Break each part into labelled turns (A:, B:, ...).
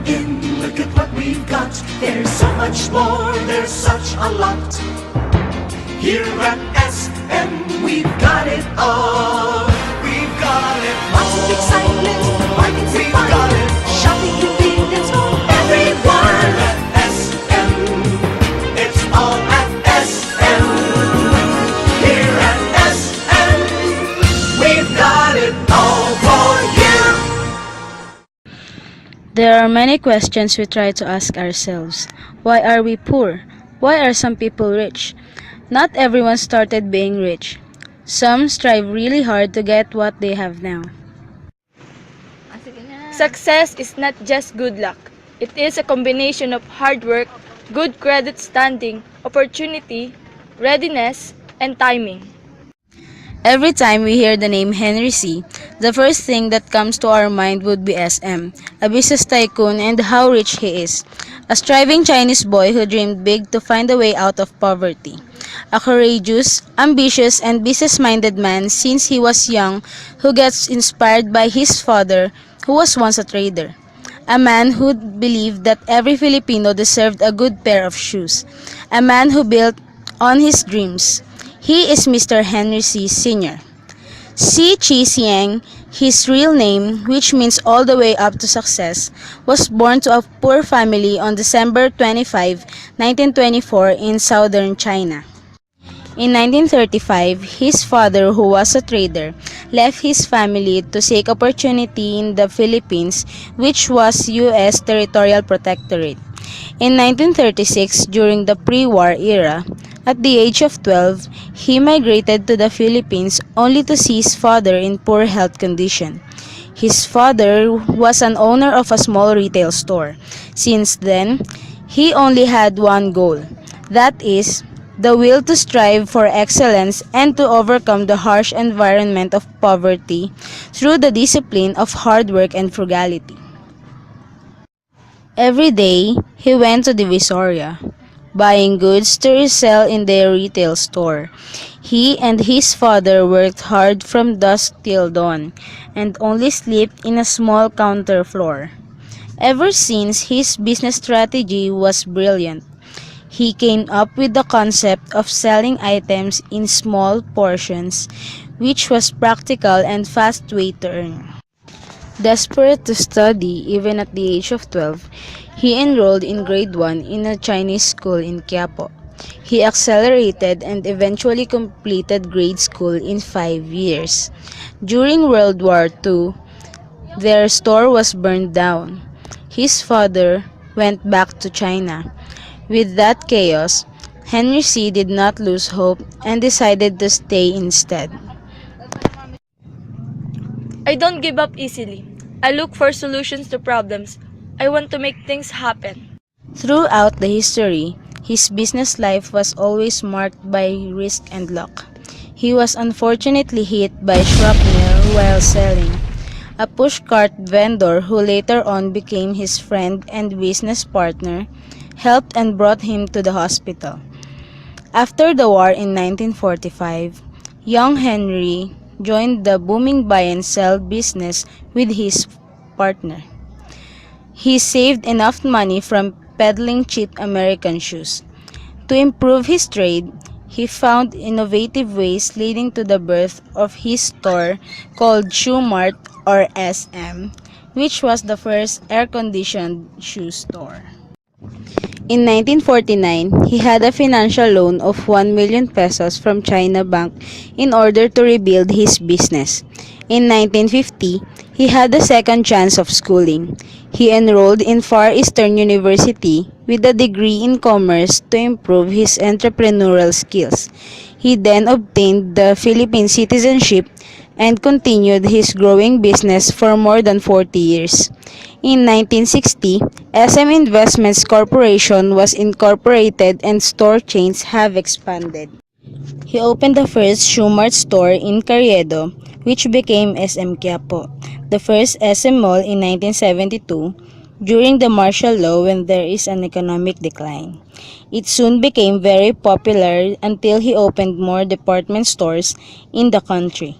A: in, look at what we've got. There's so much more, there's such a lot. Here at SM, we've got it all. We've got it all. Lots of excitement, markets and fun, shopping, convenience for everyone. At SM, it's all at SM. Here at SM, we've got it all for you.
B: There are many questions we try to ask ourselves. Why are we poor? Why are some people rich? Not everyone started being rich. Some strive really hard to get what they have now.
C: Success is not just good luck. It is a combination of hard work, good credit standing, opportunity, readiness, and timing.
B: Every time we hear the name Henry C., the first thing that comes to our mind would be SM, a business tycoon, and how rich he is. A striving Chinese boy who dreamed big to find a way out of poverty. A courageous, ambitious, and business-minded man since he was young who gets inspired by his father, who was once a trader. A man who believed that every Filipino deserved a good pair of shoes. A man who built on his dreams. He is Mr. Henry C. Sr. C. Chi Siang, his real name, which means all the way up to success, was born to a poor family on December 25, 1924 in southern China. In 1935, his father, who was a trader, left his family to seek opportunity in the Philippines, which was U.S. territorial protectorate. In 1936, during the pre-war era, at the age of 12, he migrated to the Philippines only to see his father in poor health condition. His father was an owner of a small retail store. Since then, he only had one goal, that is, the will to strive for excellence and to overcome the harsh environment of poverty through the discipline of hard work and frugality. Every day, he went to Divisoria, buying goods to resell in their retail store. He and his father worked hard from dusk till dawn, and only slept in a small counter floor. Ever since, his business strategy was brilliant. He came up with the concept of selling items in small portions, which was practical and fast way to earn. Desperate to study even at the age of 12, he enrolled in grade 1 in a Chinese school in Quiapo. He accelerated and eventually completed grade school in 5 years. During World War II, their store was burned down. His father went back to China. With that chaos, Henry C. did not lose hope and decided to stay instead.
C: I don't give up easily. I look for solutions to problems. I want to make things happen.
B: Throughout the history, his business life was always marked by risk and luck. He was unfortunately hit by shrapnel while selling. A pushcart vendor who later on became his friend and business partner helped and brought him to the hospital. After the war in 1945, young Henry joined the booming buy and sell business with his partner. He saved enough money from peddling cheap American shoes. To improve his trade, he found innovative ways leading to the birth of his store called Shoe Mart or SM, which was the first air-conditioned shoe store. In 1949, he had a financial loan of 1 million pesos from China Bank in order to rebuild his business. In 1950, he had a second chance of schooling. He enrolled in Far Eastern University with a degree in commerce to improve his entrepreneurial skills. He then obtained the Philippine citizenship and continued his growing business for more than 40 years. In 1960, SM Investments Corporation was incorporated and store chains have expanded. He opened the first Shoe Mart store in Carriedo, which became SM Quiapo, the first SM Mall in 1972, during the martial law when there is an economic decline. It soon became very popular until he opened more department stores in the country.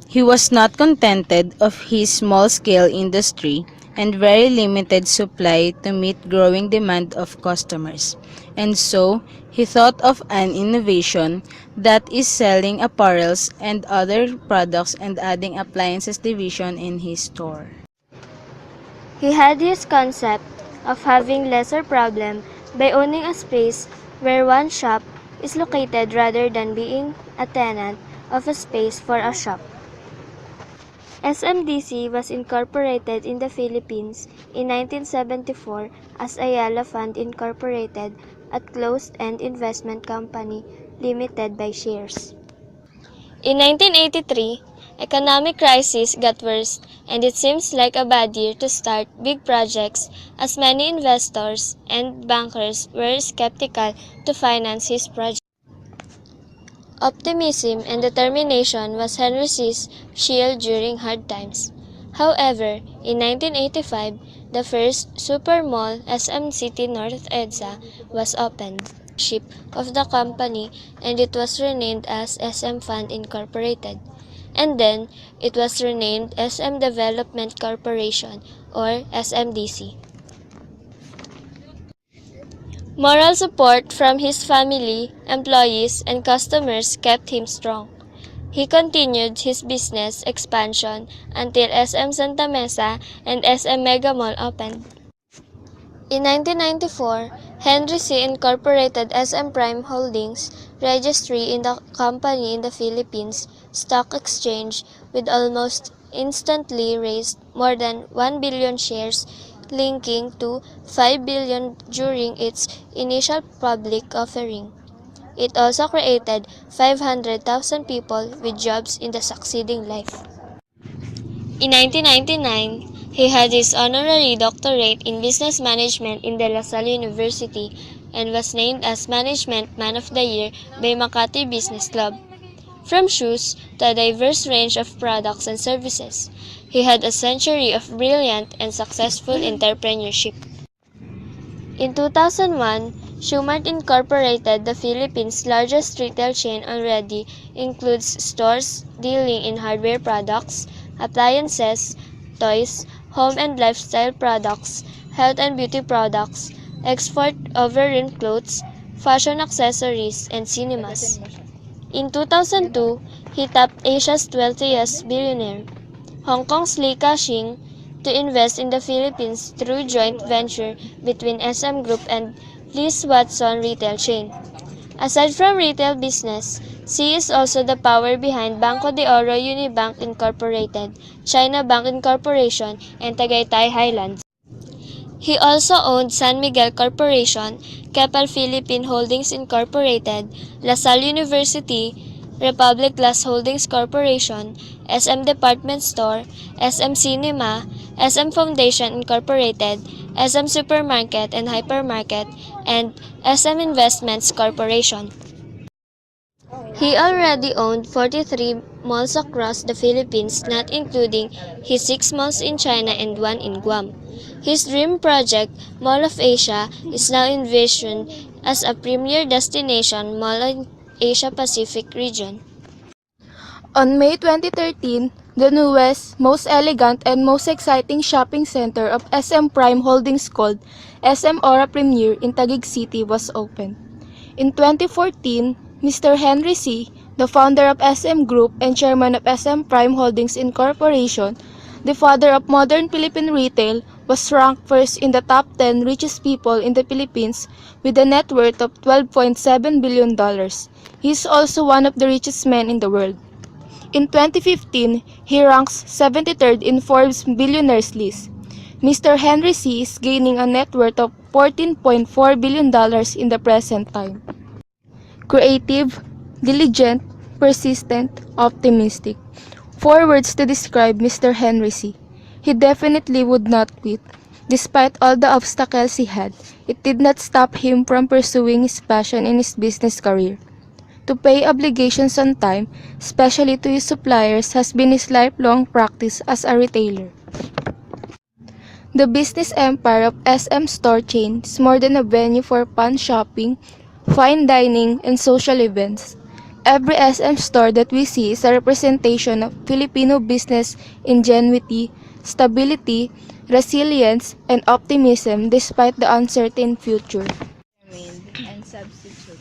B: He was not contented of his small-scale industry and very limited supply to meet growing demand of customers. And so, he thought of an innovation that is selling apparels and other products and adding appliances division in his store.
D: He had his concept of having lesser problem by owning a space where one shop is located rather than being a tenant of a space for a shop. SMDC was incorporated in the Philippines in 1974 as Ayala Fund Incorporated, a closed-end investment company limited by shares. In 1983, economic crisis got worse and it seems like a bad year to start big projects as many investors and bankers were skeptical to finance his project. Optimism and determination was Henry C's shield during hard times. However, in 1985, the first super mall, SM City North EDSA, was opened. Of the company, and it was renamed as SM Fund Incorporated. And then, it was renamed SM Development Corporation or SMDC. Moral support from his family, employees, and customers kept him strong. He continued his business expansion until SM Santa Mesa and SM Mega Mall opened. In 1994, Henry C. incorporated SM Prime Holdings registry in the company in the Philippines Stock Exchange with almost instantly raised more than 1 billion shares, linking to 5 billion during its initial public offering. It also created 500,000 people with jobs in the succeeding life. In 1999, he had his honorary doctorate in business management in De La Salle University and was named as Management Man of the Year by Makati Business Club. From shoes to a diverse range of products and services, he had a century of brilliant and successful entrepreneurship. In 2001, Shoemart Incorporated, the Philippines' largest retail chain already, includes stores dealing in hardware products, appliances, toys, home and lifestyle products, health and beauty products, export overrun clothes, fashion accessories, and cinemas. In 2002, he tapped Asia's wealthiest billionaire, Hong Kong's Li Ka-shing, to invest in the Philippines through joint venture between SM Group and Liz Watson retail chain. Aside from retail business, C is also the power behind Banco de Oro Unibank Incorporated, China Bank Incorporation, and Tagaytay Highlands. He also owned San Miguel Corporation, Keppel Philippine Holdings Incorporated, La Salle University, Republic Glass Holdings Corporation, SM Department Store, SM Cinema, SM Foundation Incorporated, SM Supermarket and Hypermarket, and SM Investments Corporation. He already owned 43 malls across the Philippines, not including his 6 malls in China and 1 in Guam. His dream project, Mall of Asia, is now envisioned as a premier destination mall in Asia-Pacific region.
E: On May 2013, the newest, most elegant, and most exciting shopping center of SM Prime Holdings called SM Aura Premier in Taguig City was opened. In 2014, Mr. Henry C., the founder of SM Group and chairman of SM Prime Holdings Incorporation, the father of modern Philippine retail, was ranked first in the top 10 richest people in the Philippines with a net worth of $12.7 billion. He is also one of the richest men in the world. In 2015, he ranks 73rd in Forbes Billionaires list. Mr. Henry C. is gaining a net worth of $14.4 billion in the present time. Creative, diligent, persistent, optimistic. 4 words to describe Mr. Henry C. He definitely would not quit. Despite all the obstacles he had, it did not stop him from pursuing his passion in his business career. To pay obligations on time, especially to his suppliers, has been his lifelong practice as a retailer. The business empire of SM Store Chain is more than a venue for fun shopping, fine dining, and social events. Every SM store that we see is a representation of Filipino business ingenuity, stability, resilience, and optimism despite the uncertain future.
B: And substitute.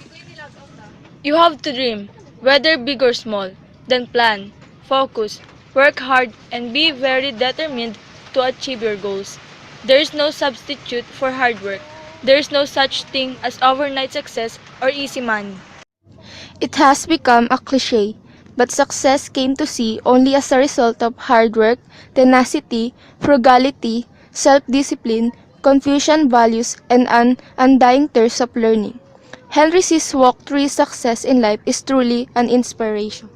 C: You have to dream, whether big or small, then plan, focus, work hard, and be very determined to achieve your goals. There is no substitute for hard work. There is no such thing as overnight success or easy money.
E: It has become a cliche, but success came to see only as a result of hard work, tenacity, frugality, self-discipline, Confucian values, and an undying thirst of learning. Henry C's walk through his success in life is truly an inspiration.